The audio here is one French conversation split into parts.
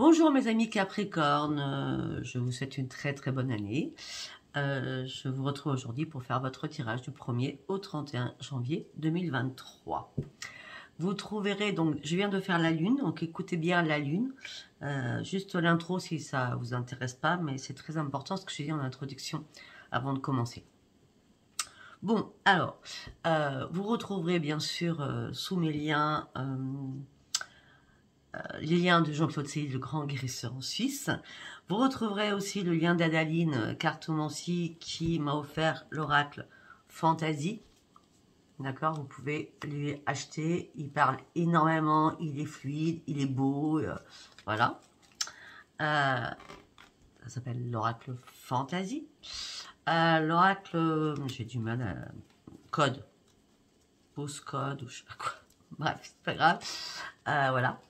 Bonjour mes amis Capricorne, je vous souhaite une très bonne année. Je vous retrouve aujourd'hui pour faire votre tirage du 1er au 31 janvier 2023. Vous trouverez donc, je viens de faire la lune, donc écoutez bien la lune. Juste l'intro si ça vous intéresse pas, mais c'est très important ce que j'ai dit en introduction avant de commencer. Bon, alors, vous retrouverez bien sûr sous mes liens les liens de Jean-Claude Sey, le grand guérisseur en Suisse. Vous retrouverez aussi le lien d'Adaline, cartomancie, qui m'a offert l'oracle Fantasy. D'accord, vous pouvez lui acheter. Il parle énormément, il est fluide, il est beau. Voilà. Ça s'appelle l'oracle Fantasy. L'oracle, j'ai du mal à... Code. Pause code, ou je sais pas quoi. Bref, c'est pas grave. Voilà.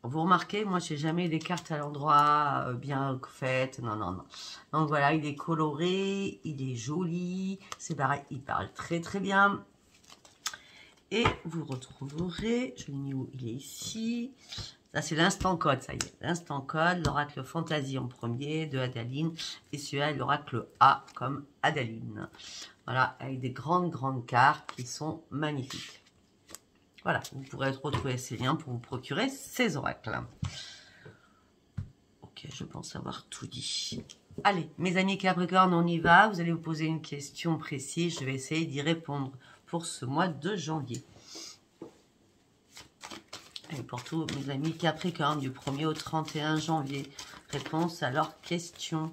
Vous remarquez, moi, j'ai jamais des cartes à l'endroit bien faites. Non. Donc voilà, il est coloré, il est joli. C'est pareil, il parle très bien. Et vous retrouverez, je l'ai mis où? Il est ici. Là, c'est l'instant code, ça y est. L'instant code, l'oracle Fantasy en premier de Adaline. Et celui-là, l'oracle A comme Adaline. Voilà, avec des grandes cartes qui sont magnifiques. Voilà, vous pourrez retrouver ces liens pour vous procurer ces oracles. Ok, je pense avoir tout dit. Allez, mes amis Capricorne, on y va. Vous allez vous poser une question précise. Je vais essayer d'y répondre pour ce mois de janvier. Et pour tous mes amis Capricorne, du 1er au 31 janvier, réponse à leurs questions.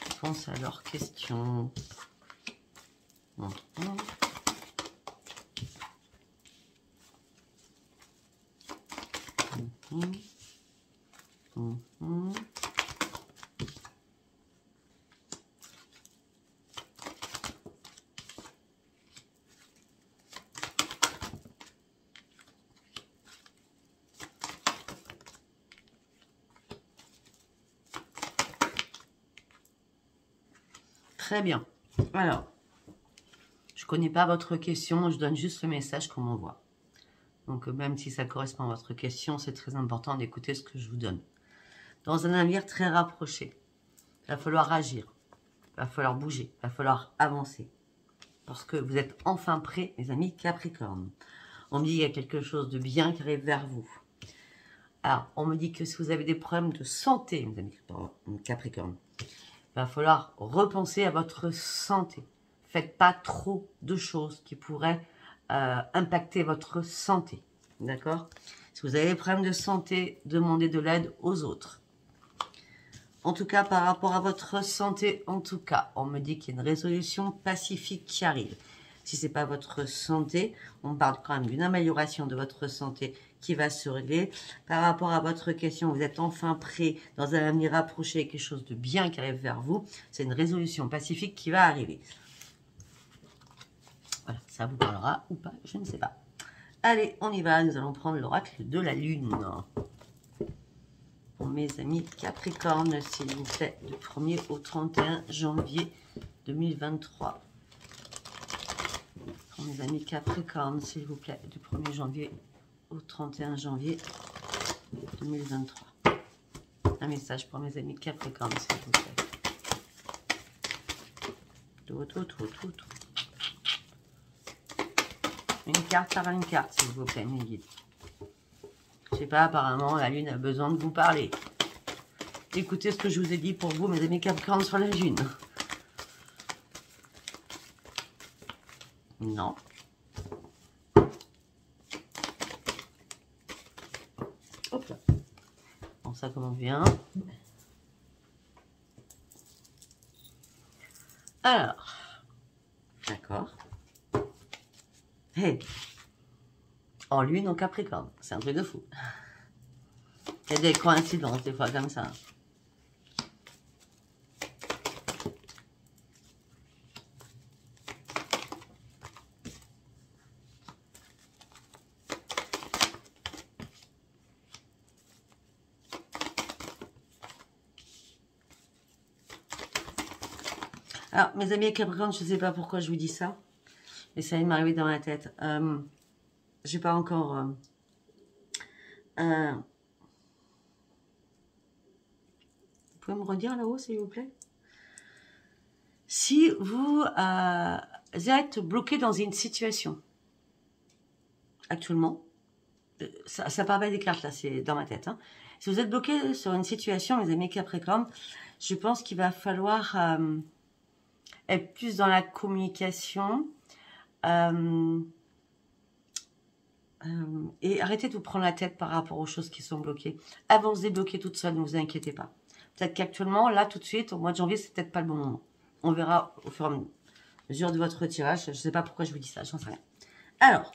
Réponse à leurs questions. Très bien. Alors, je ne connais pas votre question, je donne juste le message qu'on m'envoie. Donc, même si ça correspond à votre question, c'est très important d'écouter ce que je vous donne. Dans un avenir très rapproché, il va falloir agir, il va falloir bouger, il va falloir avancer. Parce que vous êtes enfin prêts, mes amis Capricorne. On me dit qu'il y a quelque chose de bien qui arrive vers vous. Alors, on me dit que si vous avez des problèmes de santé, mes amis Capricorne, il va falloir repenser à votre santé. Faites pas trop de choses qui pourraient impacter votre santé. D'accord? Si vous avez des problèmes de santé, demandez de l'aide aux autres. En tout cas, par rapport à votre santé, on me dit qu'il y a une résolution pacifique qui arrive. Si ce n'est pas votre santé, on parle quand même d'une amélioration de votre santé qui va se régler. Par rapport à votre question, vous êtes enfin prêt dans un avenir rapproché, quelque chose de bien qui arrive vers vous. C'est une résolution pacifique qui va arriver. Voilà, ça vous parlera ou pas, je ne sais pas. Allez, on y va, nous allons prendre l'oracle de la lune. Pour mes amis Capricorne, s'il vous plaît, du 1er au 31 janvier 2023. Pour mes amis Capricorne, s'il vous plaît, du 1er janvier au 31 janvier 2023. Un message pour mes amis Capricorne, s'il vous plaît. Tout. Une carte par une carte, s'il vous plaît, mes guides. Je sais pas, apparemment, la lune a besoin de vous parler. Écoutez ce que je vous ai dit pour vous, mes amis Capricorne, sur la lune. Non. Hop là. Bon, ça commence bien. Alors. D'accord. Hey. En lune, en Capricorne. C'est un truc de fou. Il y a des coïncidences, des fois, comme ça. Alors, mes amis Capricorne, je ne sais pas pourquoi je vous dis ça, mais ça m'est arrivé dans la tête. J'ai pas encore Vous pouvez me redire là-haut, s'il vous plaît? Si vous êtes bloqué dans une situation, actuellement, ça part pas des cartes là, c'est dans ma tête. Hein. Si vous êtes bloqué sur une situation, mes amis Capricorne, je pense qu'il va falloir être plus dans la communication et arrêtez de vous prendre la tête par rapport aux choses qui sont bloquées. Elles vont se débloquer toutes seules, ne vous inquiétez pas. Peut-être qu'actuellement, là, tout de suite, au mois de janvier, c'est peut-être pas le bon moment. On verra au fur et à mesure de votre tirage. Je ne sais pas pourquoi je vous dis ça, j'en sais rien. Alors,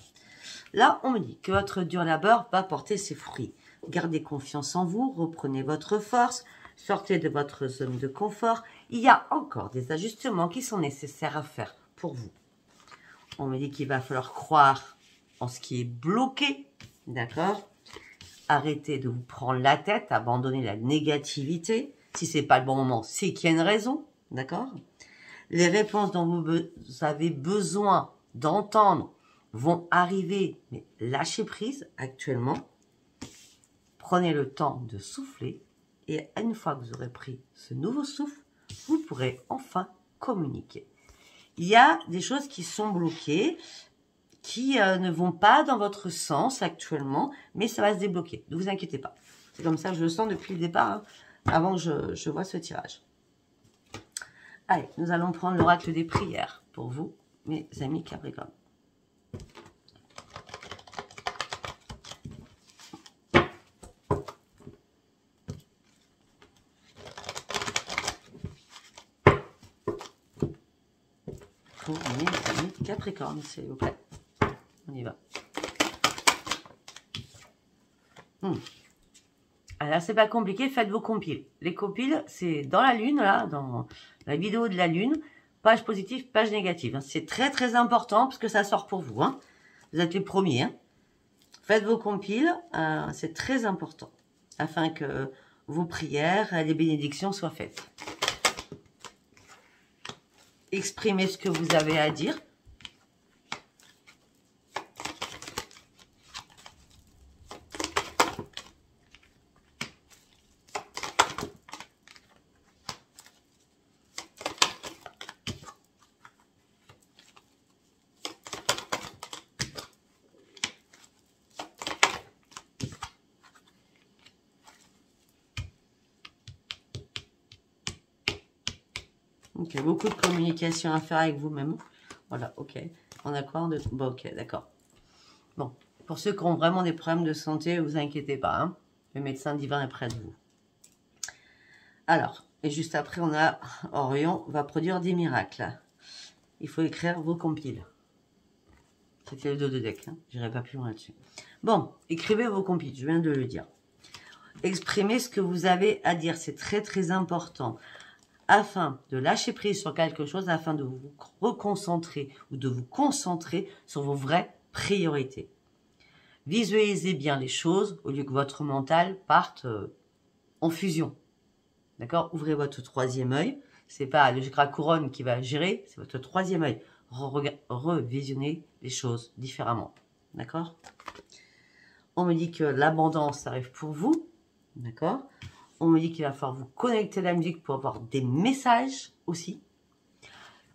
là, on me dit que votre dur labeur va porter ses fruits. Gardez confiance en vous, reprenez votre force, sortez de votre zone de confort. Il y a encore des ajustements qui sont nécessaires à faire pour vous. On me dit qu'il va falloir croire en ce qui est bloqué, d'accord? Arrêtez de vous prendre la tête, abandonnez la négativité. Si ce n'est pas le bon moment, c'est qu'il y a une raison, d'accord? Les réponses dont vous avez besoin d'entendre vont arriver, mais lâchez prise actuellement. Prenez le temps de souffler et une fois que vous aurez pris ce nouveau souffle, vous pourrez enfin communiquer. Il y a des choses qui sont bloquées, qui ne vont pas dans votre sens actuellement, mais ça va se débloquer. Ne vous inquiétez pas. C'est comme ça que je le sens depuis le départ, hein, avant que je vois ce tirage. Allez, nous allons prendre l'oracle des prières pour vous, mes amis Capricorne. Pour mes amis Capricorne, s'il vous plaît. On y va. Alors, c'est pas compliqué, faites vos compiles. Les compiles, c'est dans la lune, là, dans la vidéo de la lune. Page positive, page négative. C'est très, très important parce que ça sort pour vous. Hein. Vous êtes les premiers. Hein. Faites vos compiles, c'est très important. Afin que vos prières, les bénédictions soient faites. Exprimez ce que vous avez à dire. Ok, beaucoup de communication à faire avec vous-même. Voilà, ok. On a quoi bon, ok, d'accord. Bon, pour ceux qui ont vraiment des problèmes de santé, ne vous inquiétez pas. Hein. Le médecin divin est près de vous. Alors, et juste après, on a Orion va produire des miracles. Il faut écrire vos compiles. C'était le dos de deck. Hein. Je n'irai pas plus loin là-dessus. Bon, écrivez vos compiles. Je viens de le dire. Exprimez ce que vous avez à dire. C'est très, très important. Afin de lâcher prise sur quelque chose, afin de vous reconcentrer ou de vous concentrer sur vos vraies priorités. Visualisez bien les choses au lieu que votre mental parte en fusion. D'accord? Ouvrez votre troisième œil. C'est pas le chakra couronne qui va gérer, c'est votre troisième œil. Revisionnez les choses différemment. D'accord? On me dit que l'abondance arrive pour vous. D'accord? On me dit qu'il va falloir vous connecter à la musique pour avoir des messages aussi.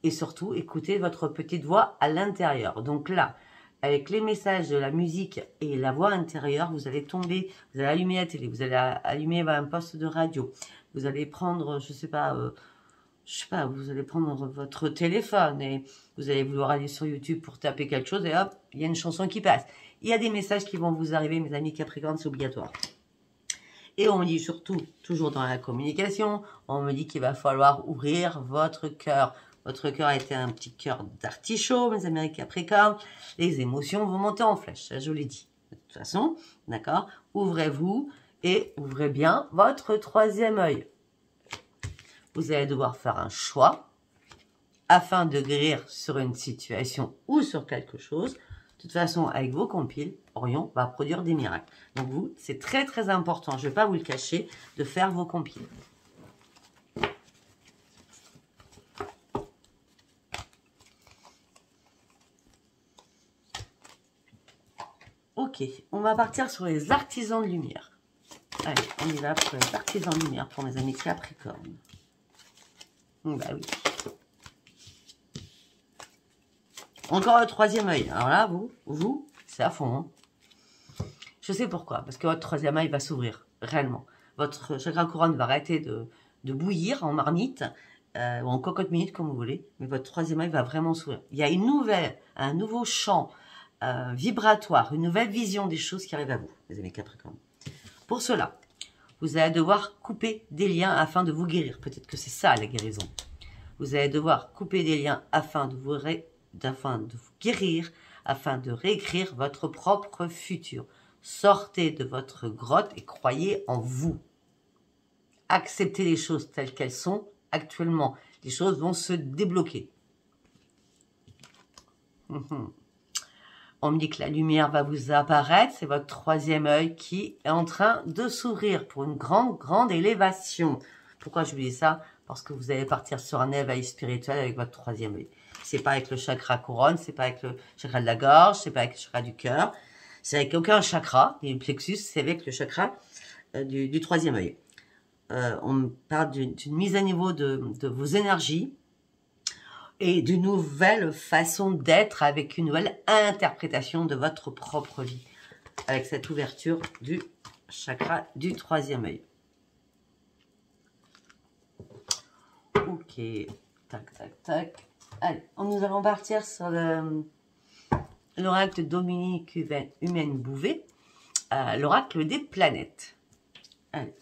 Et surtout, écoutez votre petite voix à l'intérieur. Donc là, avec les messages de la musique et la voix intérieure, vous allez tomber, vous allez allumer la télé, vous allez allumer un poste de radio. Vous allez prendre, je sais pas, vous allez prendre votre téléphone et vous allez vouloir aller sur YouTube pour taper quelque chose et hop, il y a une chanson qui passe. Il y a des messages qui vont vous arriver, mes amis Capricorne, c'est obligatoire. Et on me dit surtout, toujours dans la communication, on me dit qu'il va falloir ouvrir votre cœur. Votre cœur a été un petit cœur d'artichaut, mes amis Capricorne. Les émotions vont monter en flèche, ça je l'ai dit. De toute façon, d'accord? Ouvrez-vous et ouvrez bien votre troisième œil. Vous allez devoir faire un choix afin de guérir sur une situation ou sur quelque chose. De toute façon, avec vos compiles, Orion va produire des miracles. Donc vous, c'est très très important, je ne vais pas vous le cacher, de faire vos compiles. Ok, Ok, on va partir sur les artisans de lumière. Allez, on y va pour les artisans de lumière pour mes amis Capricorne. Bah oui. Encore le troisième œil. Alors là, vous, c'est à fond. Hein. Je sais pourquoi. Parce que votre troisième œil va s'ouvrir, réellement. Votre chakra couronne va arrêter de bouillir en marmite, ou en cocotte minute, comme vous voulez. Mais votre troisième œil va vraiment s'ouvrir. Il y a un nouveau champ vibratoire, une nouvelle vision des choses qui arrivent à vous, les amis Capricorne. Pour cela, vous allez devoir couper des liens afin de vous guérir. Peut-être que c'est ça, la guérison. Vous allez devoir couper des liens afin de vous guérir, afin de réécrire votre propre futur. Sortez de votre grotte et croyez en vous. Acceptez les choses telles qu'elles sont actuellement. Les choses vont se débloquer. On me dit que la lumière va vous apparaître. C'est votre troisième œil qui est en train de s'ouvrir pour une grande élévation. Pourquoi je vous dis ça? Parce que vous allez partir sur un éveil spirituel avec votre troisième œil. C'est pas avec le chakra couronne, c'est pas avec le chakra de la gorge, c'est pas avec le chakra du cœur. C'est avec aucun chakra, du plexus, c'est avec le chakra du troisième œil. On parle d'une mise à niveau de vos énergies et d'une nouvelle façon d'être avec une nouvelle interprétation de votre propre vie. Avec cette ouverture du chakra du troisième œil. Ok, tac, tac, tac. Allez, nous allons partir sur l'oracle de Dominique Humaine Bouvet, l'oracle des planètes. Allez.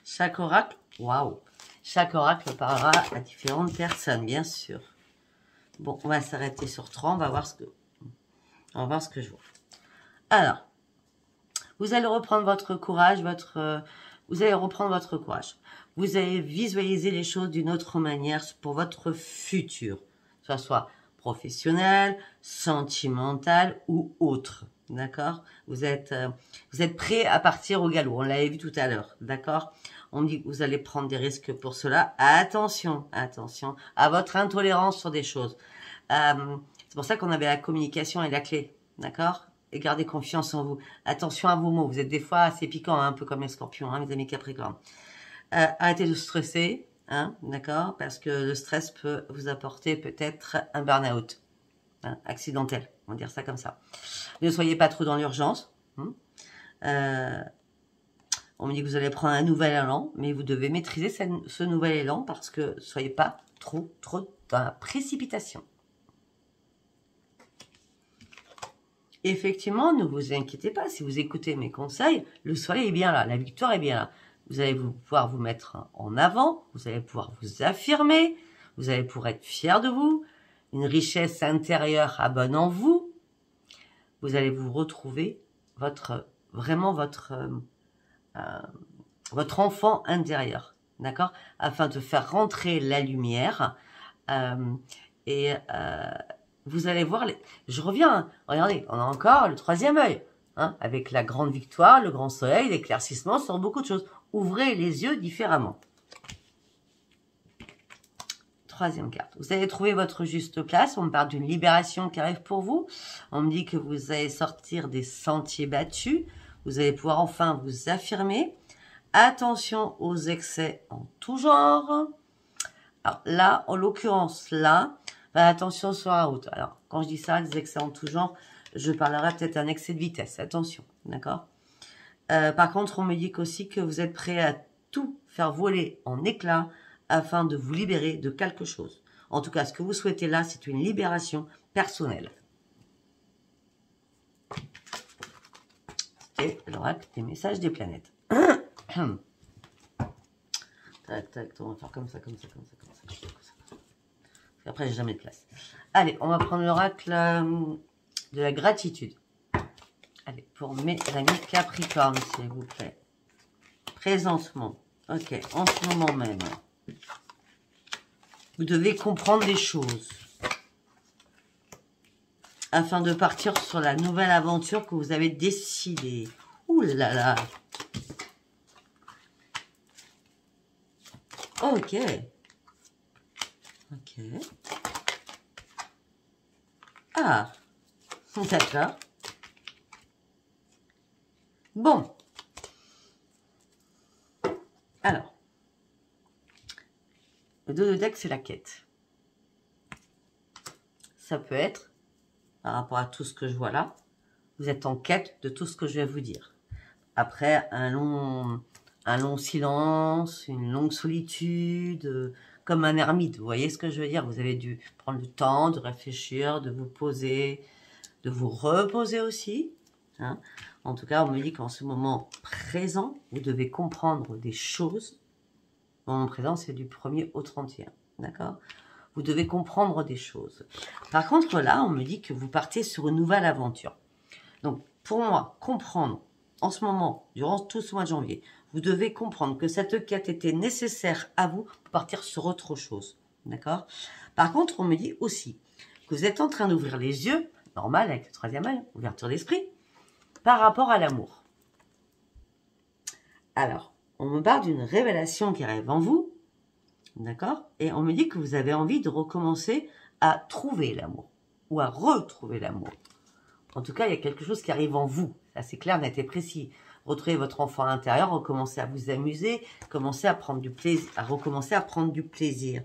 Chaque oracle, waouh, chaque oracle parlera à différentes personnes, bien sûr. Bon, on va s'arrêter sur 3, on va voir ce que je vois. Alors, vous allez reprendre votre courage, vous allez reprendre votre courage. Vous allez visualiser les choses d'une autre manière pour votre futur, que ce soit professionnel, sentimental ou autre. D'accord? Vous êtes prêt à partir au galop. On l'avait vu tout à l'heure. D'accord? On dit que vous allez prendre des risques pour cela. Attention, attention à votre intolérance sur des choses. C'est pour ça qu'on avait la communication et la clé. D'accord? Et gardez confiance en vous. Attention à vos mots. Vous êtes des fois assez piquants, hein, un peu comme les scorpions, hein, mes amis Capricorne. Arrêtez de stresser, hein, d'accord? Parce que le stress peut vous apporter peut-être un burn-out, hein, accidentel, on va dire ça comme ça. Ne soyez pas trop dans l'urgence. On me dit que vous allez prendre un nouvel élan, mais vous devez maîtriser ce nouvel élan parce que ne soyez pas trop dans la précipitation. Effectivement, ne vous inquiétez pas, si vous écoutez mes conseils, le soleil est bien là, la victoire est bien là. Vous allez pouvoir vous mettre en avant, vous allez pouvoir vous affirmer, vous allez pouvoir être fier de vous, une richesse intérieure abonne en vous. Vous allez vous retrouver vraiment votre enfant intérieur, d'accord? Afin de faire rentrer la lumière vous allez voir, je reviens, hein. Regardez, on a encore le troisième œil, hein, avec la grande victoire, le grand soleil, l'éclaircissement sur beaucoup de choses. Ouvrez les yeux différemment. Troisième carte. Vous allez trouver votre juste place. On me parle d'une libération qui arrive pour vous. On me dit que vous allez sortir des sentiers battus. Vous allez pouvoir enfin vous affirmer. Attention aux excès en tout genre. Alors là, en l'occurrence, là, attention sur la route. Alors, quand je dis ça, les excès en tout genre, je parlerai peut-être d'un excès de vitesse. Attention, d'accord? Par contre, on me dit aussi que vous êtes prêt à tout faire voler en éclats afin de vous libérer de quelque chose. En tout cas, ce que vous souhaitez là, c'est une libération personnelle. Et l'oracle des messages des planètes. Tac, tac, on va faire comme ça, comme ça, comme ça, comme ça. Après, j'ai jamais de place. Allez, on va prendre l'oracle de la gratitude. Allez, pour mes amis Capricorne, s'il vous plaît. Présentement. Ok, en ce moment même. Vous devez comprendre des choses. Afin de partir sur la nouvelle aventure que vous avez décidée. Ouh là là. Ok. Ok. Ah, d'accord. Bon. Alors. Le dos de deck, c'est la quête. Ça peut être, par rapport à tout ce que je vois là, vous êtes en quête de tout ce que je vais vous dire. Après un long silence, une longue solitude, comme un ermite, vous voyez ce que je veux dire? Vous avez dû prendre le temps de réfléchir, de vous poser, de vous reposer aussi. Hein. En tout cas, on me dit qu'en ce moment présent, vous devez comprendre des choses. Le moment présent, c'est du 1er au 31, d'accord? Vous devez comprendre des choses. Par contre, là, on me dit que vous partez sur une nouvelle aventure. Donc, pour moi, comprendre, en ce moment, durant tout ce mois de janvier, vous devez comprendre que cette quête était nécessaire à vous pour partir sur autre chose. D'accord? Par contre, on me dit aussi que vous êtes en train d'ouvrir les yeux, normal, avec le 3e œil, ouverture d'esprit, par rapport à l'amour. Alors, on me parle d'une révélation qui arrive en vous, d'accord? Et on me dit que vous avez envie de recommencer à trouver l'amour, ou à retrouver l'amour. En tout cas, il y a quelque chose qui arrive en vous. Ça, c'est clair, net et précis. Retrouvez votre enfant intérieur, recommencez à vous amuser, commencez à prendre du plaisir, à recommencer à prendre du plaisir.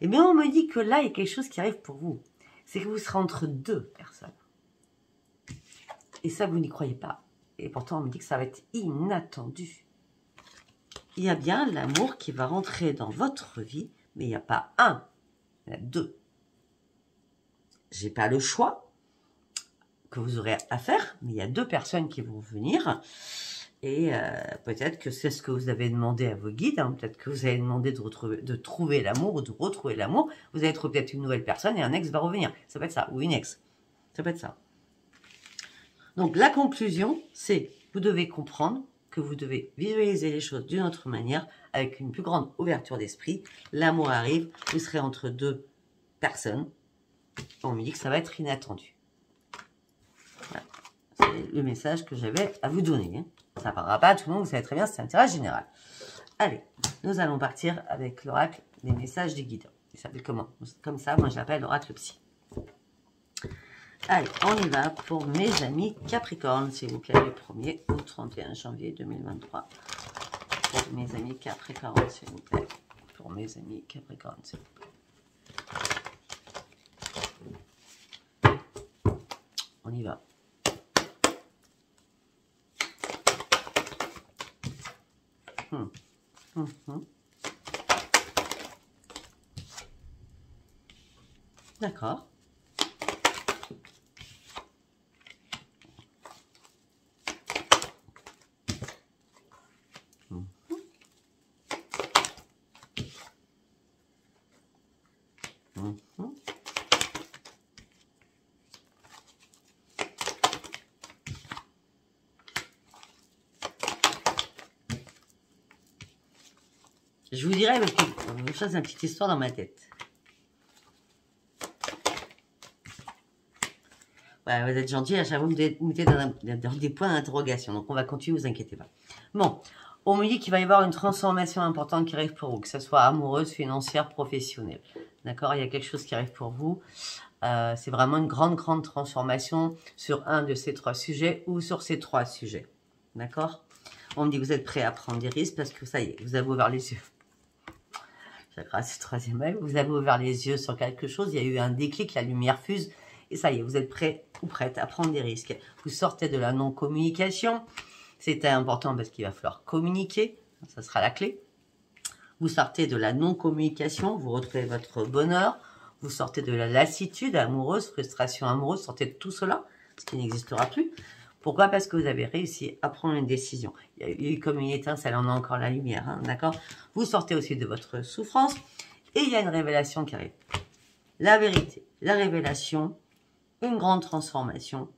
Et bien, on me dit que là, il y a quelque chose qui arrive pour vous. C'est que vous serez entre deux personnes. Et ça, vous n'y croyez pas. Et pourtant, on me dit que ça va être inattendu. Il y a bien l'amour qui va rentrer dans votre vie, mais il n'y a pas un, il y en a deux. J'ai pas le choix que vous aurez à faire, mais il y a deux personnes qui vont venir. Et peut-être que c'est ce que vous avez demandé à vos guides, hein, peut-être que vous avez demandé de trouver l'amour ou de retrouver l'amour. Vous allez trouver peut-être une nouvelle personne et un ex va revenir. Ça peut être ça, ou une ex. Ça peut être ça. Donc la conclusion, c'est vous devez comprendre que vous devez visualiser les choses d'une autre manière, avec une plus grande ouverture d'esprit. L'amour arrive, vous serez entre deux personnes. On me dit que ça va être inattendu. Voilà. C'est le message que j'avais à vous donner. Ça ne parlera pas à tout le monde, vous savez très bien, c'est un tirage général. Allez, nous allons partir avec l'oracle des messages des guides. Il s'appelle comment? Comme ça, moi je l'appelle l'oracle psy. Allez, on y va pour mes amis Capricorne, s'il vous plaît, le 1er au 31 janvier 2023. Pour mes amis Capricorne, s'il vous plaît. Pour mes amis Capricorne, s'il vous plaît. On y va. D'accord. Je vous dirais une chose, une petite histoire dans ma tête. Voilà, vous êtes gentil, à chaque fois vous mettez dans des points d'interrogation. Donc on va continuer, ne vous inquiétez pas. Bon, on me dit qu'il va y avoir une transformation importante qui arrive pour vous, que ce soit amoureuse, financière, professionnelle. D'accord? Il y a quelque chose qui arrive pour vous. C'est vraiment une grande transformation sur un de ces trois sujets ou sur ces trois sujets. D'accord? On me dit que vous êtes prêt à prendre des risques parce que ça y est, vous avez ouvert les yeux. Grâce au 3e œil, vous avez ouvert les yeux sur quelque chose, il y a eu un déclic, la lumière fuse, et ça y est, vous êtes prêt ou prête à prendre des risques. Vous sortez de la non-communication, c'était important parce qu'il va falloir communiquer, ça sera la clé. Vous sortez de la non-communication, vous retrouvez votre bonheur, vous sortez de la lassitude amoureuse, frustration amoureuse, sortez de tout cela, ce qui n'existera plus. Pourquoi? Parce que vous avez réussi à prendre une décision. Il y a eu comme une étincelle, on a encore la lumière, hein, d'accord? Vous sortez aussi de votre souffrance et il y a une révélation qui arrive. La vérité, la révélation, une grande transformation.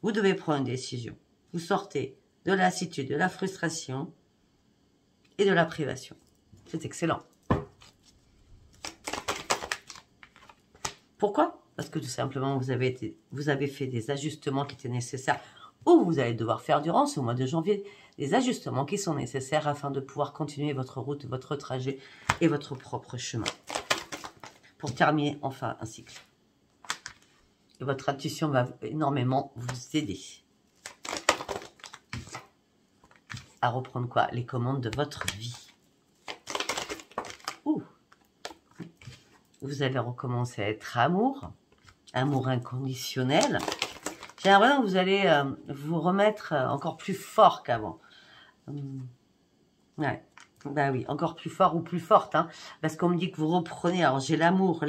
Vous devez prendre une décision. Vous sortez de la lassitude, de la frustration et de la privation. C'est excellent. Pourquoi? Parce que tout simplement, vous avez fait des ajustements qui étaient nécessaires ou vous allez devoir faire durant ce mois de janvier des ajustements qui sont nécessaires afin de pouvoir continuer votre route, votre trajet et votre propre chemin pour terminer enfin un cycle. votre intuition va énormément vous aider à reprendre quoi? Les commandes de votre vie. Ouh. Vous allez recommencer à être amour inconditionnel. J'ai l'impression que vous allez vous remettre encore plus fort qu'avant. Ouais, bah oui, encore plus fort ou plus forte, hein, parce qu'on me dit que vous reprenez. Alors j'ai l'amour,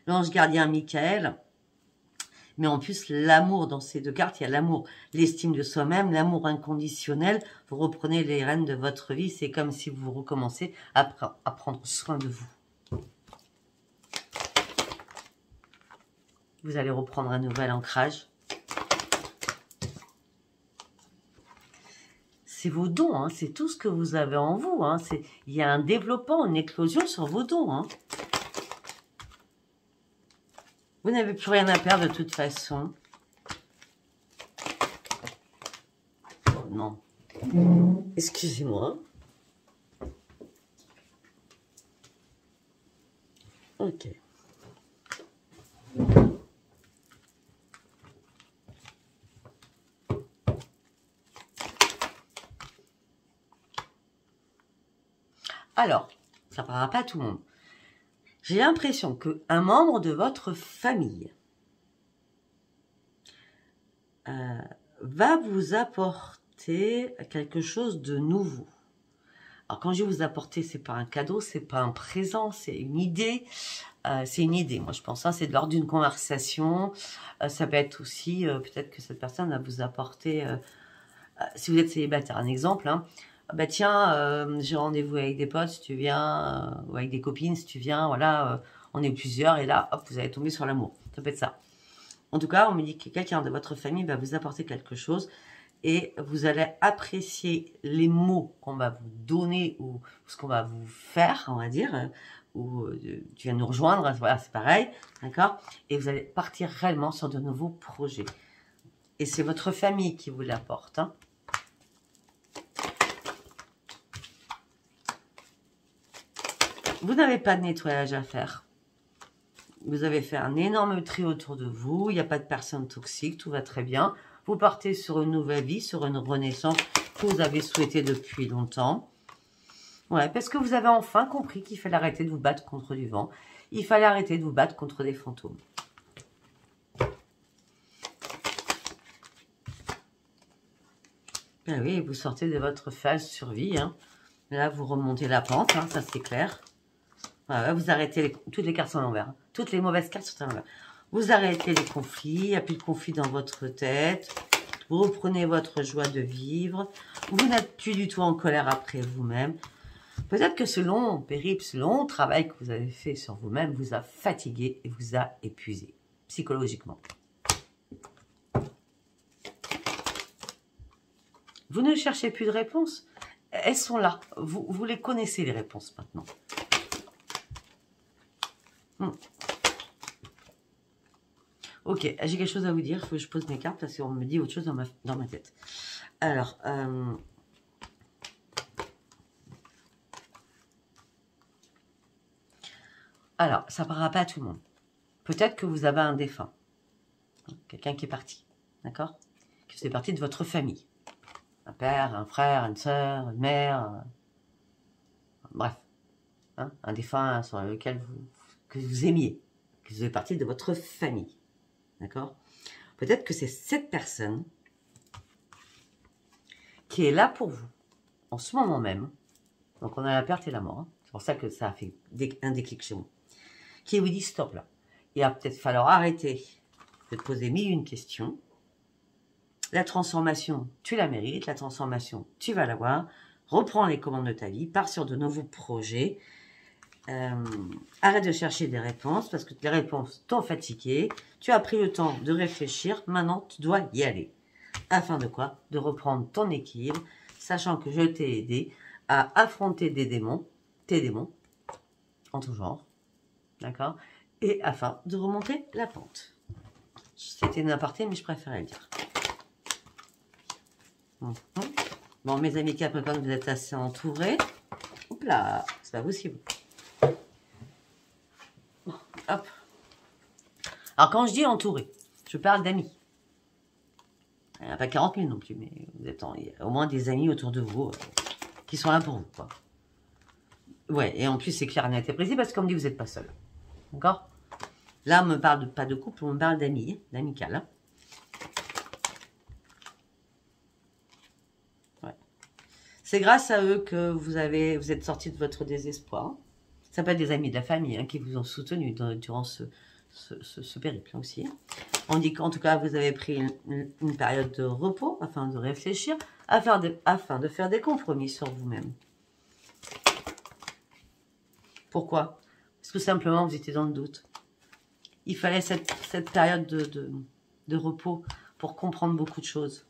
l'ange gardien Michael, mais en plus l'amour dans ces deux cartes, il y a l'amour, l'estime de soi-même, l'amour inconditionnel. Vous reprenez les rênes de votre vie, c'est comme si vous recommencez à prendre soin de vous. Vous allez reprendre un nouvel ancrage. C'est vos dons, hein, c'est tout ce que vous avez en vous. Hein, il y a un développement, une éclosion sur vos dons. Hein. Vous n'avez plus rien à perdre de toute façon. Oh non. Excusez-moi. Ok. Alors, ça ne parlera pas à tout le monde. J'ai l'impression qu'un membre de votre famille va vous apporter quelque chose de nouveau. Alors, quand je dis vous apporter, c'est pas un cadeau, c'est pas un présent, c'est une idée. C'est une idée, moi je pense. Hein, c'est de l'ordre d'une conversation. Ça peut être aussi, peut-être que cette personne va vous apporter, si vous êtes célibataire, un exemple, hein, bah tiens, j'ai rendez-vous avec des potes, si tu viens, ou avec des copines, si tu viens, voilà, on est plusieurs, et là, hop, vous allez tomber sur l'amour. Ça peut être ça. En tout cas, on me dit que quelqu'un de votre famille va vous apporter quelque chose, et vous allez apprécier les mots qu'on va vous donner, ou ce qu'on va vous faire, on va dire, ou tu viens nous rejoindre, voilà, c'est pareil, d'accord? Et vous allez partir réellement sur de nouveaux projets. Et c'est votre famille qui vous l'apporte, hein. Vous n'avez pas de nettoyage à faire. Vous avez fait un énorme tri autour de vous. Il n'y a pas de personnes toxiques. Tout va très bien. Vous partez sur une nouvelle vie, sur une renaissance que vous avez souhaité depuis longtemps. Ouais, parce que vous avez enfin compris qu'il fallait arrêter de vous battre contre du vent. Il fallait arrêter de vous battre contre des fantômes. Ben oui, vous sortez de votre phase survie. Hein. Là, vous remontez la pente, hein, ça c'est clair. Voilà, vous arrêtez, toutes les cartes sont à l'envers. Hein. Toutes les mauvaises cartes sont à l'envers. Vous arrêtez les conflits, il n'y a plus de conflits dans votre tête. Vous reprenez votre joie de vivre. Vous n'êtes plus du tout en colère après vous-même. Peut-être que ce long périple, ce long travail que vous avez fait sur vous-même vous a fatigué et vous a épuisé psychologiquement. Vous ne cherchez plus de réponses. Elles sont là. Vous les connaissez, les réponses, maintenant. Ok, j'ai quelque chose à vous dire. Il faut que je pose mes cartes parce qu'on me dit autre chose dans ma tête. Alors, ça ne parlera pas à tout le monde. Peut-être que vous avez un défunt. Quelqu'un qui est parti. D'accord? Qui faisait partie de votre famille. Un père, un frère, une soeur, une mère. Bref. Hein, un défunt sur lequel que vous aimiez. Qui faisait partie de votre famille. D'accord? Peut-être que c'est cette personne qui est là pour vous, en ce moment même. Donc, on a la perte et la mort. Hein. C'est pour ça que ça a fait un déclic chez moi. Qui vous dit stop là. Il va peut-être falloir arrêter de te poser mille une questions. La transformation, tu la mérites. La transformation, tu vas l'avoir. Reprends les commandes de ta vie. Pars sur de nouveaux projets. Arrête de chercher des réponses parce que les réponses t'ont fatigué. Tu as pris le temps de réfléchir. Maintenant, tu dois y aller. Afin de quoi? De reprendre ton équilibre, sachant que je t'ai aidé à affronter des démons, tes démons, en tout genre. D'accord? Et afin de remonter la pente. C'était une aparté, mais je préférais le dire. Bon, mes amis Capricorne, vous êtes assez entourés. Hop là, c'est pas possible. Hop. Alors, quand je dis entouré, je parle d'amis. Il n'y en a pas 40 000 non plus, mais il y a au moins des amis autour de vous qui sont là pour vous, quoi. Ouais, et en plus, c'est clair, net et précis, parce que comme dit, vous n'êtes pas seul. D'accord? Là, on me parle pas de couple, on me parle d'amis, d'amical. Hein. Ouais. C'est grâce à eux que vous êtes sorti de votre désespoir. Ça peut être des amis de la famille hein, qui vous ont soutenu durant ce périple aussi. On dit qu'en tout cas, vous avez pris une période de repos afin de réfléchir, afin de faire des compromis sur vous-même. Pourquoi? Parce que simplement, vous étiez dans le doute. Il fallait cette période de repos pour comprendre beaucoup de choses.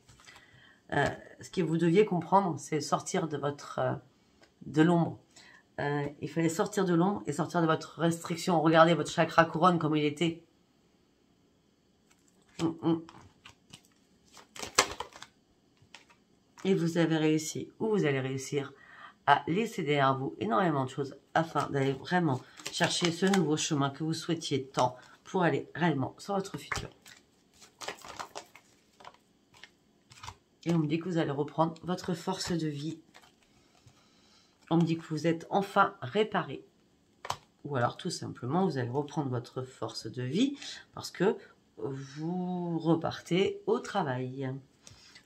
Ce que vous deviez comprendre, c'est sortir de l'ombre. Il fallait sortir de l'ombre et sortir de votre restriction. Regardez votre chakra couronne comme il était. Et vous avez réussi, ou vous allez réussir, à laisser derrière vous énormément de choses afin d'aller vraiment chercher ce nouveau chemin que vous souhaitiez tant pour aller réellement sur votre futur. Et on me dit que vous allez reprendre votre force de vie. On me dit que vous êtes enfin réparé. Ou alors tout simplement, vous allez reprendre votre force de vie parce que vous repartez au travail.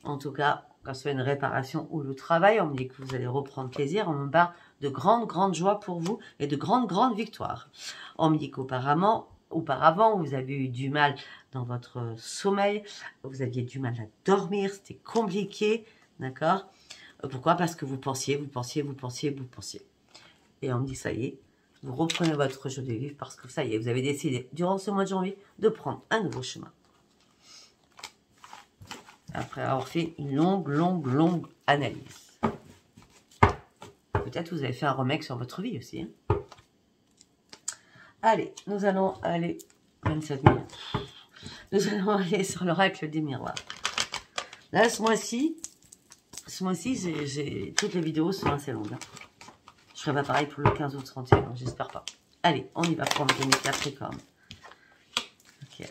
En tout cas, quand ce soit une réparation ou le travail, on me dit que vous allez reprendre plaisir. On me parle de grandes joies pour vous et de grandes victoires. On me dit qu'auparavant, vous avez eu du mal dans votre sommeil. Vous aviez du mal à dormir. C'était compliqué. D'accord? Pourquoi? Parce que vous pensiez. Et on me dit, ça y est, vous reprenez votre jeu de vivre parce que ça y est, vous avez décidé, durant ce mois de janvier, de prendre un nouveau chemin. Après avoir fait une longue analyse. Peut-être vous avez fait un remake sur votre vie aussi. Hein. Allez, nous allons aller... 27 minutes. Nous allons aller sur l'oracle des miroirs. Là, ce mois-ci, toutes les vidéos sont assez longues. Hein. Je ferai pas pareil pour le 15 ou le 31, j'espère pas. Allez, on y va pour mes Capricornes. Ok.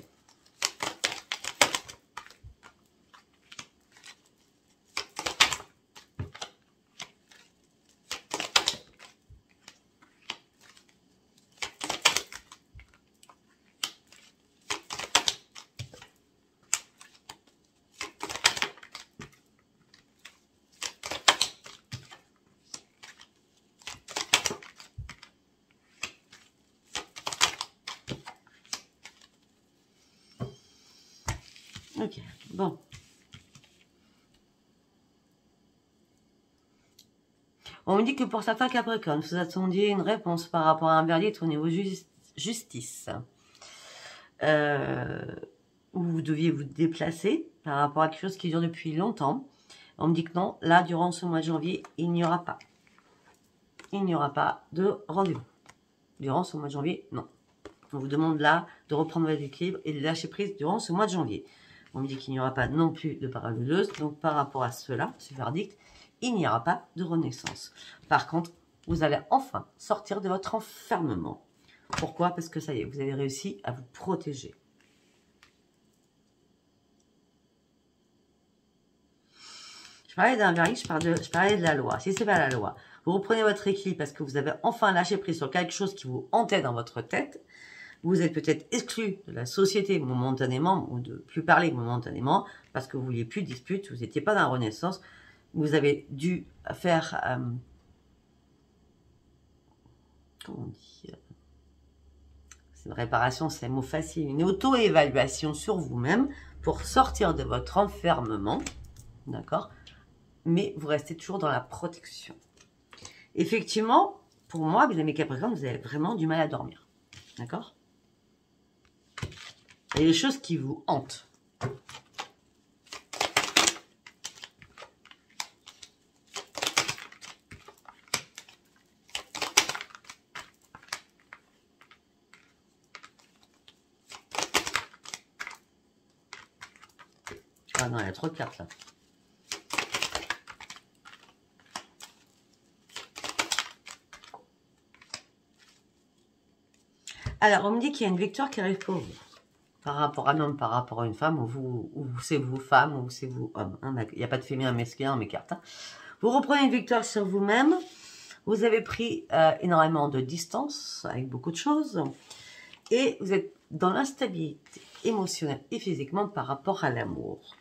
Ok, bon. On me dit que pour certains Capricornes, vous attendiez une réponse par rapport à un verdict au niveau justice. Où vous deviez vous déplacer par rapport à quelque chose qui dure depuis longtemps. On me dit que non, là, durant ce mois de janvier, il n'y aura pas. Il n'y aura pas de rendez-vous. Durant ce mois de janvier, non. On vous demande là de reprendre votre équilibre et de lâcher prise durant ce mois de janvier. On me dit qu'il n'y aura pas non plus de parole de l'os. Donc, par rapport à cela, ce verdict, il n'y aura pas de renaissance. Par contre, vous allez enfin sortir de votre enfermement. Pourquoi? Parce que ça y est, vous avez réussi à vous protéger. Je parlais d'un verdict, je parlais de la loi. Si c'est pas la loi, vous reprenez votre équilibre parce que vous avez enfin lâché prise sur quelque chose qui vous hantait dans votre tête. Vous êtes peut-être exclu de la société momentanément, ou de plus parler momentanément, parce que vous ne vouliez plus de dispute, vous n'étiez pas dans la renaissance. Vous avez dû faire... comment on dit? C'est une réparation, c'est un mot facile. Une auto-évaluation sur vous-même pour sortir de votre enfermement. D'accord? Mais vous restez toujours dans la protection. Effectivement, pour moi, mes amis Capricornes, vous avez vraiment du mal à dormir. D'accord? Il y a des choses qui vous hantent. Ah non, il y a trop de cartes là. Alors, on me dit qu'il y a une victoire qui arrive pour vous. par rapport à un homme, par rapport à une femme, ou c'est vous femme, ou c'est vous homme. Hein, il n'y a pas de féminin masculin dans mes cartes. Hein. Vous reprenez une victoire sur vous-même. Vous avez pris énormément de distance avec beaucoup de choses. Et vous êtes dans l'instabilité émotionnelle et physiquement par rapport à l'amour.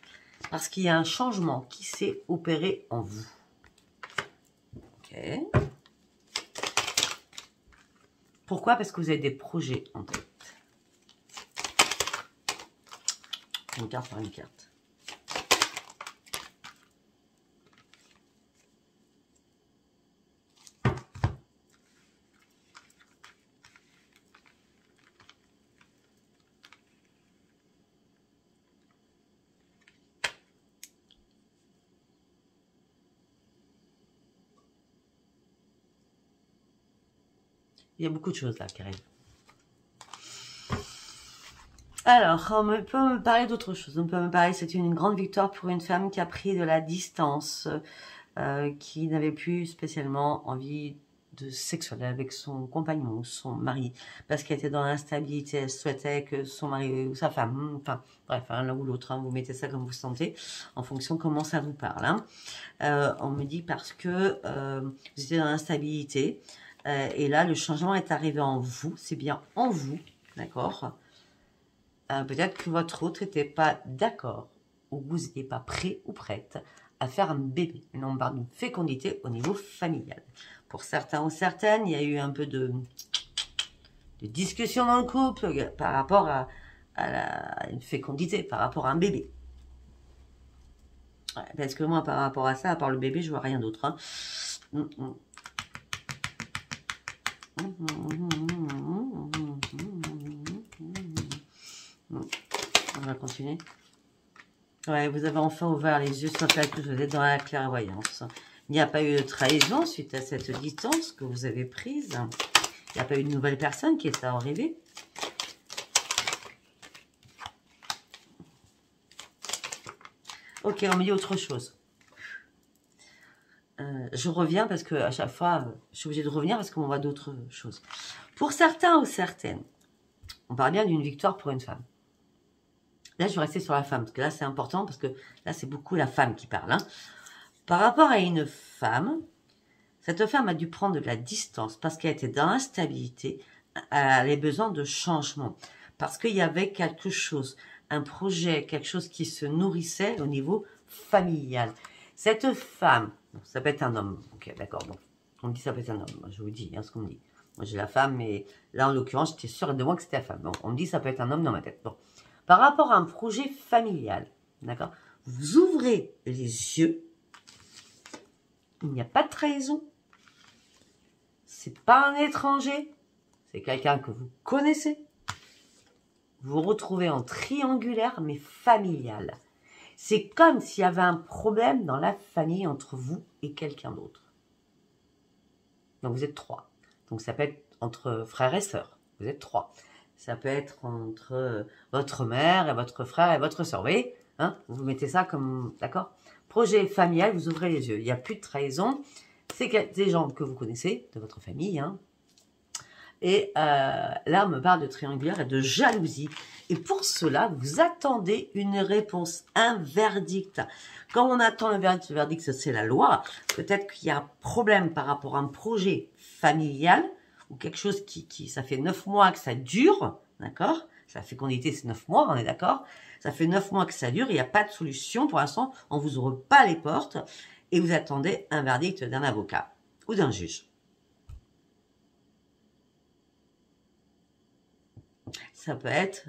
Parce qu'il y a un changement qui s'est opéré en vous. Ok. Pourquoi? Parce que vous avez des projets en tête. Une carte par une carte. Il y a beaucoup de choses là qui arrivent. Alors, on peut me parler d'autre chose. On peut me parler, c'est une grande victoire pour une femme qui a pris de la distance, qui n'avait plus spécialement envie de sexuel avec son compagnon ou son mari, parce qu'elle était dans l'instabilité, elle souhaitait que son mari ou sa femme, enfin, bref, hein, l'un ou l'autre, hein, vous mettez ça comme vous sentez, en fonction de comment ça vous parle. Hein. On me dit parce que vous étiez dans l'instabilité, et là, le changement est arrivé en vous, c'est bien en vous, d'accord? Peut-être que votre autre n'était pas d'accord, ou vous n'étiez pas prêt ou prête à faire un bébé. On parle d'une fécondité au niveau familial. Pour certains ou certaines, il y a eu un peu de discussion dans le couple par rapport à une fécondité, par rapport à un bébé. Ouais, parce que moi, par rapport à ça, à part le bébé, je vois rien d'autre. Hein. On va continuer. Ouais, vous avez enfin ouvert les yeux sur quelque chose, vous êtes dans la clairvoyance. Il n'y a pas eu de trahison suite à cette distance que vous avez prise. Il n'y a pas eu de nouvelle personne qui est arrivée. Ok, on me dit autre chose. Je reviens parce que à chaque fois, je suis obligée de revenir parce qu'on voit d'autres choses. Pour certains ou certaines, on parle bien d'une victoire pour une femme. Là, je vais rester sur la femme, parce que là, c'est important, parce que là, c'est beaucoup la femme qui parle. Hein. Par rapport à une femme, cette femme a dû prendre de la distance, parce qu'elle était dans l'instabilité, elle avait besoin de changement, parce qu'il y avait quelque chose, un projet, quelque chose qui se nourrissait au niveau familial. Cette femme, ça peut être un homme, ok, d'accord, bon, on me dit ça peut être un homme, je vous dis hein, ce qu'on me dit. Moi, j'ai la femme, mais là, en l'occurrence, j'étais sûre de moi que c'était la femme. Bon, on me dit ça peut être un homme dans ma tête, bon. Par rapport à un projet familial, d'accord, vous ouvrez les yeux, il n'y a pas de trahison, c'est pas un étranger, c'est quelqu'un que vous connaissez, vous vous retrouvez en triangulaire mais familial. C'est comme s'il y avait un problème dans la famille entre vous et quelqu'un d'autre. Donc vous êtes 3, donc ça peut être entre frères et sœurs, vous êtes 3. Ça peut être entre votre mère et votre frère et votre soeur. Vous voyez hein, vous mettez ça comme... D'accord. Projet familial, vous ouvrez les yeux. Il n'y a plus de trahison. C'est des gens que vous connaissez, de votre famille. Hein. Et là, on me parle de triangulaire et de jalousie. Et pour cela, vous attendez une réponse, un verdict. Quand on attend un verdict, ce verdict, c'est la loi. Peut-être qu'il y a un problème par rapport à un projet familial ou quelque chose qui ça fait 9 mois que ça dure, d'accord? La fécondité, c'est 9 mois, on est d'accord? Ça fait 9 mois que ça dure, il n'y a pas de solution. Pour l'instant, on ne vous ouvre pas les portes et vous attendez un verdict d'un avocat ou d'un juge. Ça peut être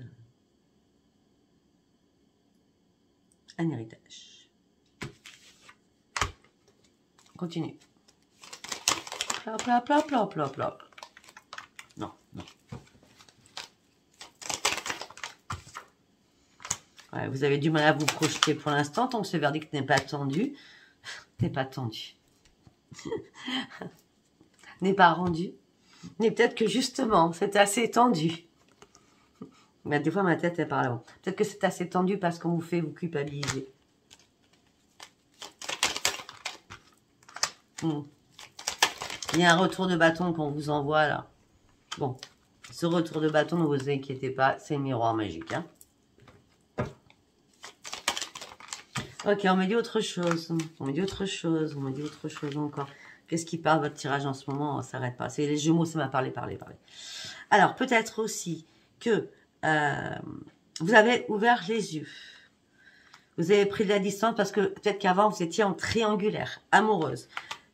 un héritage. On continue. Plop, plop, plop, plop, plop, plop. Non, non. Ouais, vous avez du mal à vous projeter pour l'instant, tant que ce verdict n'est pas tendu. N'est pas tendu. N'est pas rendu. Mais peut-être que justement, c'est assez tendu. Mais des fois, ma tête est par là. Peut-être que c'est assez tendu parce qu'on vous fait vous culpabiliser. Il y a un retour de bâton qu'on vous envoie là. Bon, ce retour de bâton, ne vous inquiétez pas, c'est le miroir magique. Hein. Ok, on me dit autre chose. On me dit autre chose. On me dit autre chose encore. Qu'est-ce qui parle votre tirage en ce moment? Ça s'arrête pas. C'est les Gémeaux, ça m'a parlé. Alors, peut-être aussi que vous avez ouvert les yeux. Vous avez pris de la distance parce que peut-être qu'avant, vous étiez en triangulaire, amoureuse.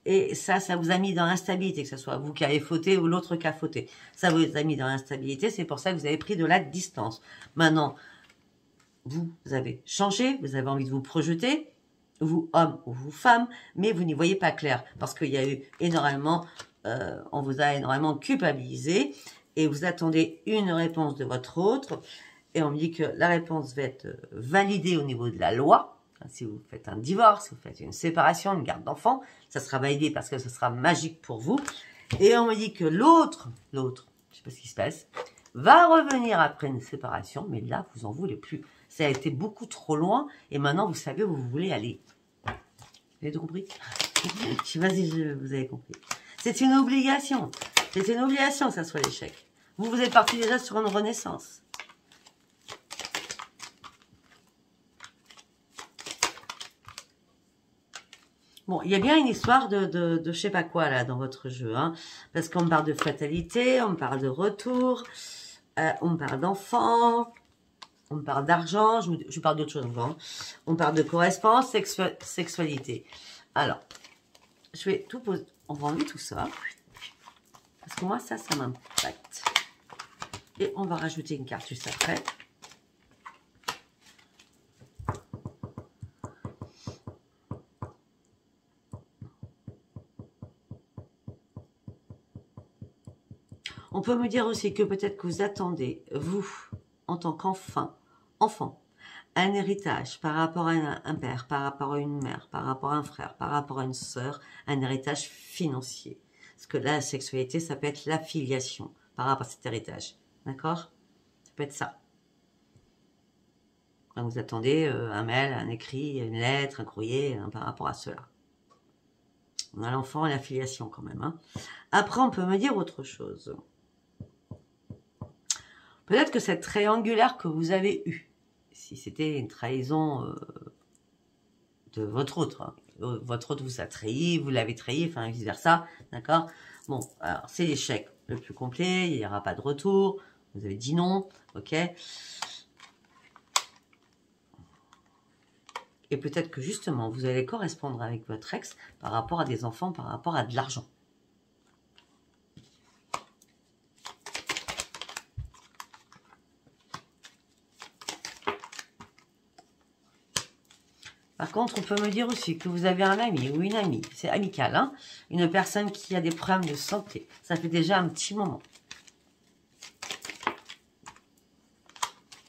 Et ça vous a mis dans l'instabilité, que ce soit vous qui avez fauté ou l'autre qui a fauté. Ça vous a mis dans l'instabilité, c'est pour ça que vous avez pris de la distance. Maintenant, vous avez changé, vous avez envie de vous projeter, vous homme ou vous femme, mais vous n'y voyez pas clair parce qu'il y a eu énormément, on vous a énormément culpabilisé et vous attendez une réponse de votre autre et on me dit que la réponse va être validée au niveau de la loi. Si vous faites un divorce, si vous faites une séparation, une garde d'enfants, ça sera validé parce que ce sera magique pour vous. Et on me dit que l'autre, je sais pas ce qui se passe, va revenir après une séparation, mais là, vous en voulez plus. Ça a été beaucoup trop loin et maintenant, vous savez où vous voulez aller. Vous avez compris? Je sais pas si vous avez compris. C'est une obligation. C'est une obligation que ça soit l'échec. Vous êtes parti déjà sur une renaissance. Bon, il y a bien une histoire de je sais pas quoi là dans votre jeu, hein, parce qu'on me parle de fatalité, on me parle de retour, on me parle d'enfants, on me parle d'argent, je parle d'autre chose encore, on parle de correspondance, sexualité. Alors, je vais tout poser, on va enlever tout ça, parce que moi ça m'impacte. Et on va rajouter une carte juste après. On peut me dire aussi que peut-être que vous attendez, vous, en tant qu'enfant, un héritage par rapport à un père, par rapport à une mère, par rapport à un frère, par rapport à une sœur, un héritage financier. Parce que là, la sexualité, ça peut être l'affiliation par rapport à cet héritage. D'accord? Ça peut être ça. Donc vous attendez un mail, un écrit, une lettre, un courrier par rapport à cela. On a l'enfant et l'affiliation quand même. Hein. Après, on peut me dire autre chose. Peut-être que cette triangulaire que vous avez eue, si c'était une trahison de votre autre, hein, votre autre vous a trahi, vous l'avez trahi, enfin vice versa, d'accord? Bon, alors c'est l'échec le plus complet, il n'y aura pas de retour, vous avez dit non, ok? Et peut-être que justement, vous allez correspondre avec votre ex par rapport à des enfants, par rapport à de l'argent. Par contre, on peut me dire aussi que vous avez un ami ou une amie, c'est amical, hein, une personne qui a des problèmes de santé. Ça fait déjà un petit moment.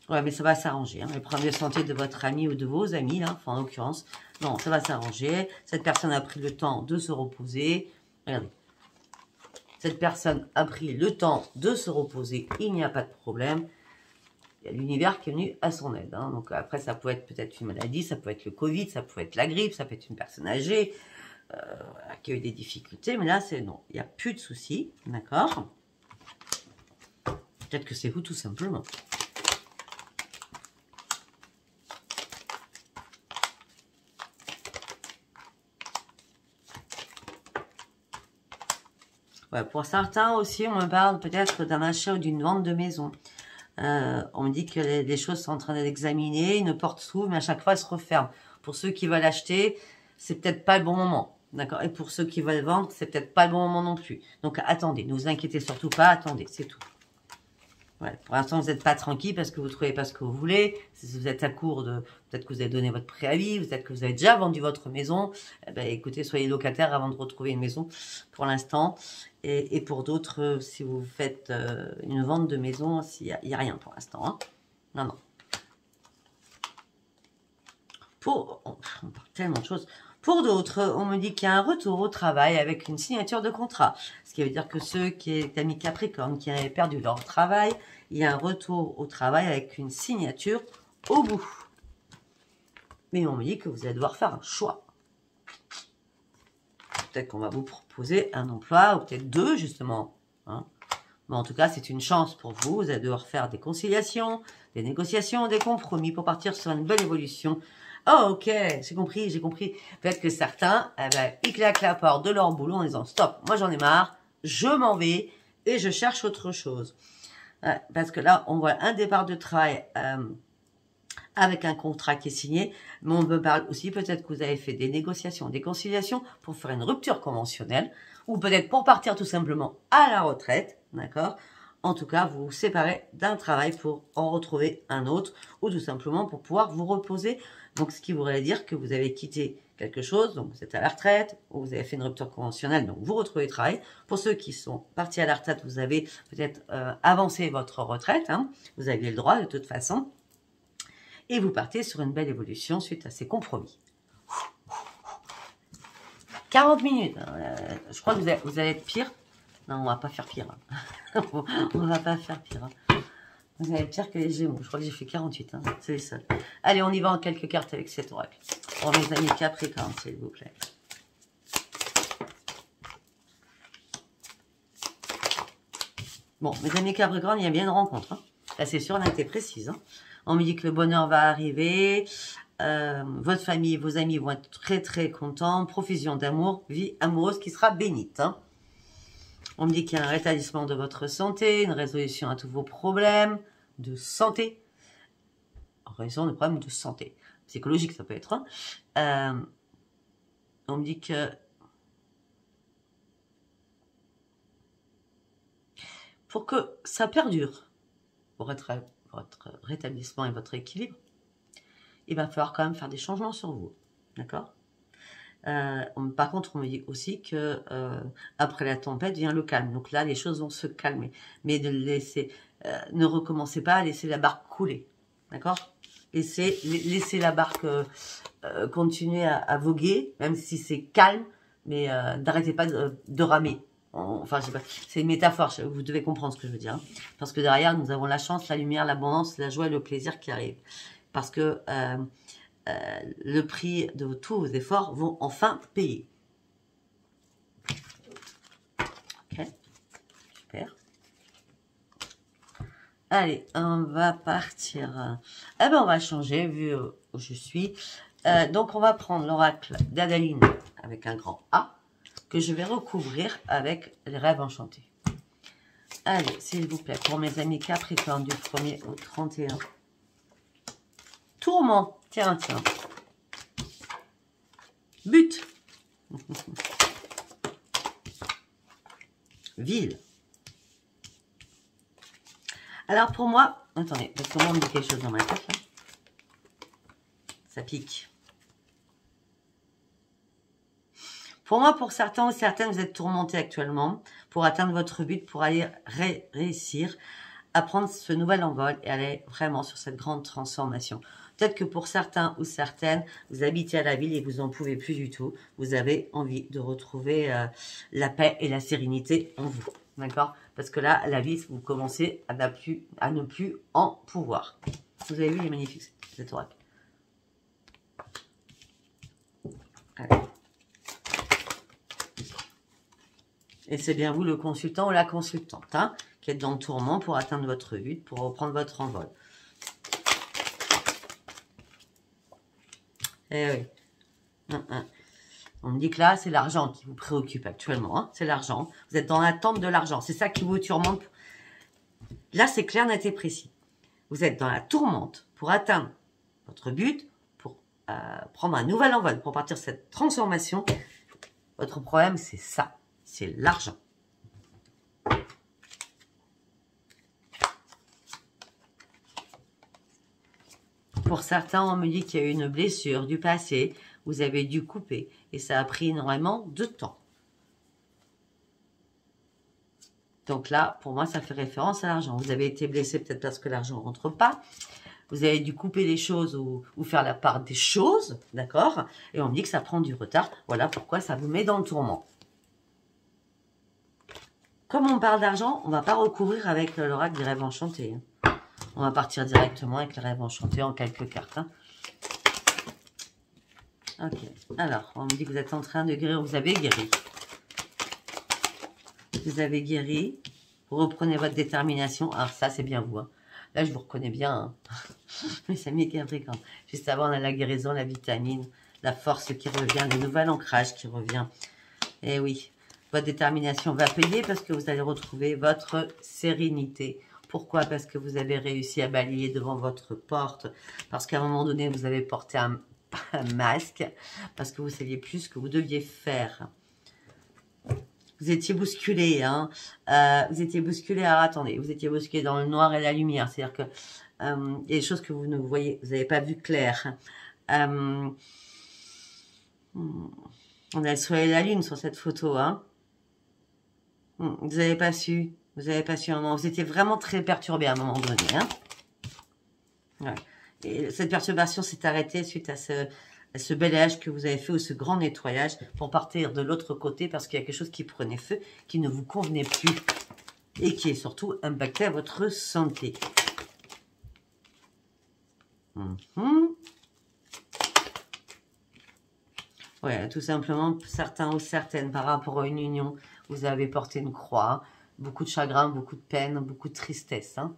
Ouais, mais ça va s'arranger. Hein, les problèmes de santé de votre ami ou de vos amis, là, enfin, en l'occurrence. Non, ça va s'arranger. Cette personne a pris le temps de se reposer. Regardez. Cette personne a pris le temps de se reposer. Il n'y a pas de problème. Il y a l'univers qui est venu à son aide. Hein. Donc après, ça peut être peut-être une maladie, ça peut être le Covid, ça peut être la grippe, ça peut être une personne âgée qui a eu des difficultés. Mais là, c'est non. Il n'y a plus de soucis. D'accord? Peut-être que c'est vous tout simplement. Ouais, pour certains aussi, on me parle peut-être d'un achat ou d'une vente de maison. On me dit que les choses sont en train d'être examinées, une porte s'ouvre, mais à chaque fois, elle se referme. Pour ceux qui veulent acheter, c'est peut-être pas le bon moment. D'accord? Et pour ceux qui veulent vendre, c'est peut-être pas le bon moment non plus. Donc, attendez. Ne vous inquiétez surtout pas. Attendez, c'est tout. Ouais, pour l'instant, vous n'êtes pas tranquille parce que vous ne trouvez pas ce que vous voulez. Si vous êtes à court de... Peut-être que vous avez donné votre préavis, peut-être que vous avez déjà vendu votre maison. Eh ben, écoutez, soyez locataire avant de retrouver une maison pour l'instant. Et pour d'autres, si vous faites une vente de maison, il n'y a rien pour l'instant. Hein. Non, non. On parle tellement de choses. Pour d'autres, on me dit qu'il y a un retour au travail avec une signature de contrat. Ce qui veut dire que ceux qui étaient amis Capricorne, qui avaient perdu leur travail, il y a un retour au travail avec une signature au bout. Mais on me dit que vous allez devoir faire un choix. Peut-être qu'on va vous proposer un emploi, ou peut-être deux, justement. Hein. Mais en tout cas, c'est une chance pour vous. Vous allez devoir faire des conciliations, des négociations, des compromis pour partir sur une belle évolution Oh, ok, j'ai compris, j'ai compris. Peut-être que certains, eh ben, ils claquent la porte de leur boulot en disant, stop, moi j'en ai marre, je m'en vais et je cherche autre chose. Parce que là, on voit un départ de travail avec un contrat qui est signé, mais on me parle aussi peut-être que vous avez fait des négociations, des conciliations pour faire une rupture conventionnelle, ou peut-être pour partir tout simplement à la retraite, d'accord? En tout cas, vous vous séparez d'un travail pour en retrouver un autre, ou tout simplement pour pouvoir vous reposer. Donc, ce qui voudrait dire que vous avez quitté quelque chose, donc vous êtes à la retraite, ou vous avez fait une rupture conventionnelle, donc vous retrouvez le travail. Pour ceux qui sont partis à la retraite, vous avez peut-être avancé votre retraite, hein, vous aviez le droit de toute façon, et vous partez sur une belle évolution suite à ces compromis. 40 minutes, je crois que vous allez être pire. Non, on va pas faire pire. Hein. On va pas faire pire. Hein. Vous allez être pire que les Gémeaux. Je crois que j'ai fait 48. Hein. C'est les seuls. Allez, on y va en quelques cartes avec cet oracle. Pour mes amis Capricorne, s'il vous plaît. Bon, mes amis Capricorne, il y a bien une rencontre. Hein. Là, c'est sûr, on a été précise. Hein. On me dit que le bonheur va arriver. Votre famille, vos amis vont être très, très contents. Profusion d'amour. Vie amoureuse qui sera bénite. Hein. On me dit qu'il y a un rétablissement de votre santé, une résolution à tous vos problèmes de santé. En raison de problèmes de santé. Psychologique, ça peut être. Hein. On me dit que... pour que ça perdure, votre rétablissement et votre équilibre, il va falloir quand même faire des changements sur vous. D'accord ? Par contre, on me dit aussi que après la tempête vient le calme. Donc là, les choses vont se calmer. Mais ne recommencez pas à laisser la barque couler. D'accord ? Laissez la barque continuer à voguer, même si c'est calme, mais n'arrêtez pas de ramer. Enfin, je sais pas, c'est une métaphore, vous devez comprendre ce que je veux dire. Hein. Parce que derrière, nous avons la chance, la lumière, l'abondance, la joie et le plaisir qui arrivent. Parce que le prix de tous vos efforts vont enfin payer. Ok, super. Allez, on va partir. Eh ben, on va changer, vu où je suis. Donc, on va prendre l'oracle d'Adaline avec un grand A, que je vais recouvrir avec les rêves enchantés. Allez, s'il vous plaît, pour mes amis Capricorne du 1er au 31. Tourment, tiens. But. Ville. Alors pour moi, attendez, parce que moi on me dit quelque chose dans ma tête là. Ça pique. Pour moi, pour certains ou certaines, vous êtes tourmentés actuellement pour atteindre votre but, pour aller réussir à prendre ce nouvel envol et aller vraiment sur cette grande transformation. Peut-être que pour certains ou certaines, vous habitez à la ville et vous n'en pouvez plus du tout. Vous avez envie de retrouver la paix et la sérénité en vous. D'accord? Parce que là, la vie, vous commencez à ne plus en pouvoir. Vous avez vu, il est magnifique cet oracle. Allez. Et c'est bien vous le consultant ou la consultante hein, qui êtes dans le tourment pour atteindre votre but, pour reprendre votre envol. Eh oui. On me dit que là, c'est l'argent qui vous préoccupe actuellement. Hein. C'est l'argent. Vous êtes dans l'attente de l'argent. C'est ça qui vous tourmente. Là, c'est clair, net et précis. Vous êtes dans la tourmente pour atteindre votre but, pour prendre un nouvel envol, pour partir de cette transformation. Votre problème, c'est ça. C'est l'argent. Pour certains, on me dit qu'il y a eu une blessure du passé. Vous avez dû couper. Et ça a pris énormément de temps. Donc là, pour moi, ça fait référence à l'argent. Vous avez été blessé peut-être parce que l'argent ne rentre pas. Vous avez dû couper les choses ou faire la part des choses. D'accord? Et on me dit que ça prend du retard. Voilà pourquoi ça vous met dans le tourment. Comme on parle d'argent, on ne va pas recouvrir avec l'oracle des rêves enchantés. Hein. On va partir directement avec les rêves enchantés en quelques cartes. Hein. Ok. Alors, on me dit que vous êtes en train de guérir. Vous avez guéri. Vous avez guéri. Vous reprenez votre détermination. Alors ça, c'est bien vous. Hein. Là, je vous reconnais bien. Hein. Mes amis Capricorne. Juste avant, on a la guérison, la vitamine, la force qui revient, le nouvel ancrage qui revient. Et oui, votre détermination va payer parce que vous allez retrouver votre sérénité. Pourquoi? Parce que vous avez réussi à balayer devant votre porte. Parce qu'à un moment donné, vous avez porté un masque. Parce que vous saviez plus ce que vous deviez faire. Vous étiez bousculé, hein. Vous étiez bousculé, alors attendez, vous étiez bousculé dans le noir et la lumière. C'est-à-dire que il y a des choses que vous ne voyez, vous n'avez pas vu clair. On a le soleil et la lune sur cette photo, hein. Vous n'avez pas su. Vous n'avez pas su un moment. Vous étiez vraiment très perturbé à un moment donné, hein. Ouais. Et cette perturbation s'est arrêtée suite à ce balayage que vous avez fait ou ce grand nettoyage pour partir de l'autre côté parce qu'il y a quelque chose qui prenait feu, qui ne vous convenait plus et qui est surtout impacté à votre santé. Ouais, tout simplement, certains ou certaines, par rapport à une union, vous avez porté une croix, beaucoup de chagrin, beaucoup de peine, beaucoup de tristesse. Hein.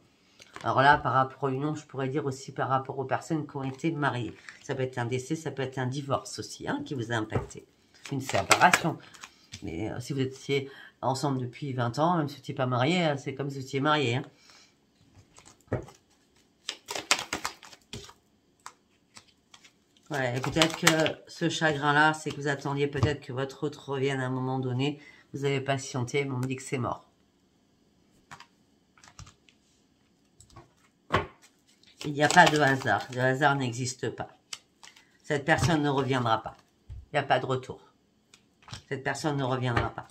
Alors là, par rapport à une union, je pourrais dire aussi par rapport aux personnes qui ont été mariées. Ça peut être un décès, ça peut être un divorce aussi, hein, qui vous a impacté. Une séparation. Mais si vous étiez ensemble depuis 20 ans, même si vous n'étiez pas marié, c'est comme si vous étiez marié. Hein. Ouais, peut-être que ce chagrin-là, c'est que vous attendiez peut-être que votre autre revienne à un moment donné. Vous avez patienté, mais on me dit que c'est mort. Il n'y a pas de hasard. Le hasard n'existe pas. Cette personne ne reviendra pas. Il n'y a pas de retour. Cette personne ne reviendra pas.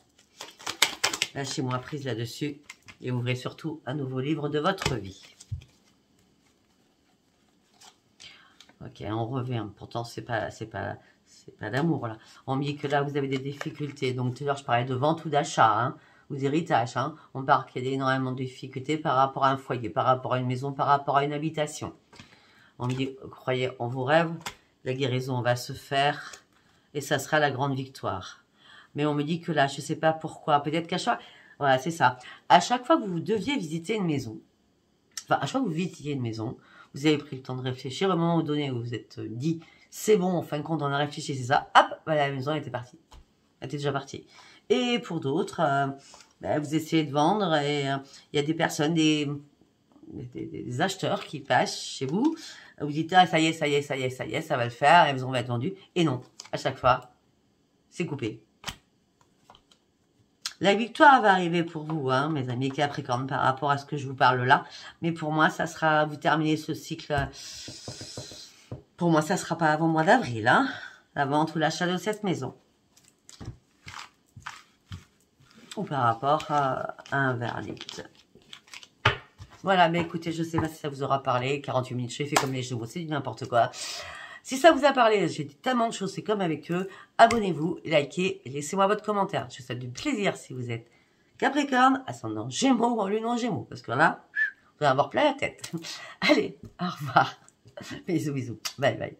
Lâchez-moi prise là-dessus et ouvrez surtout un nouveau livre de votre vie. Ok, on revient. Pourtant, c'est pas d'amour, là. On me dit que là, vous avez des difficultés. Donc, tout à l'heure, je parlais de vente ou d'achat, hein, ou d'héritage. Hein. On parle qu'il y a énormément de difficultés par rapport à un foyer, par rapport à une maison, par rapport à une habitation. On me dit, croyez en vos rêves, la guérison va se faire et ça sera la grande victoire. Mais on me dit que là, je ne sais pas pourquoi. Peut-être qu'à chaque... Voilà, c'est ça. À chaque fois que vous deviez visiter une maison, enfin, à chaque fois que vous visitiez une maison, vous avez pris le temps de réfléchir. Au moment donné où vous vous êtes dit, c'est bon, en fin de compte, on a réfléchi, c'est ça. Hop, voilà, la maison était partie. Elle était déjà partie. Et pour d'autres, vous essayez de vendre et il y a des personnes, des acheteurs qui passent chez vous. Vous dites, ah, ça y est, ça y est, ça y est, ça y est, ça va le faire, la maison va être vendue. Et non, à chaque fois, c'est coupé. La victoire va arriver pour vous, hein, mes amis Capricorne, par rapport à ce que je vous parle là. Mais pour moi, ça sera, vous terminez ce cycle, pour moi, ça ne sera pas avant le mois d'avril, hein, la vente ou l'achat de cette maison. Ou par rapport à un verdict. Voilà, mais écoutez, je ne sais pas si ça vous aura parlé. 48 minutes, j'ai fait comme les Gémeaux, c'est du n'importe quoi. Si ça vous a parlé, j'ai dit tellement de choses, c'est comme avec eux. Abonnez-vous, likez et laissez-moi votre commentaire. Je vous souhaite du plaisir si vous êtes Capricorne, ascendant Gémeaux ou lune en Gémeaux. Parce que là, vous allez avoir plein la tête. Allez, au revoir. Bisous, bisous. Bye, bye.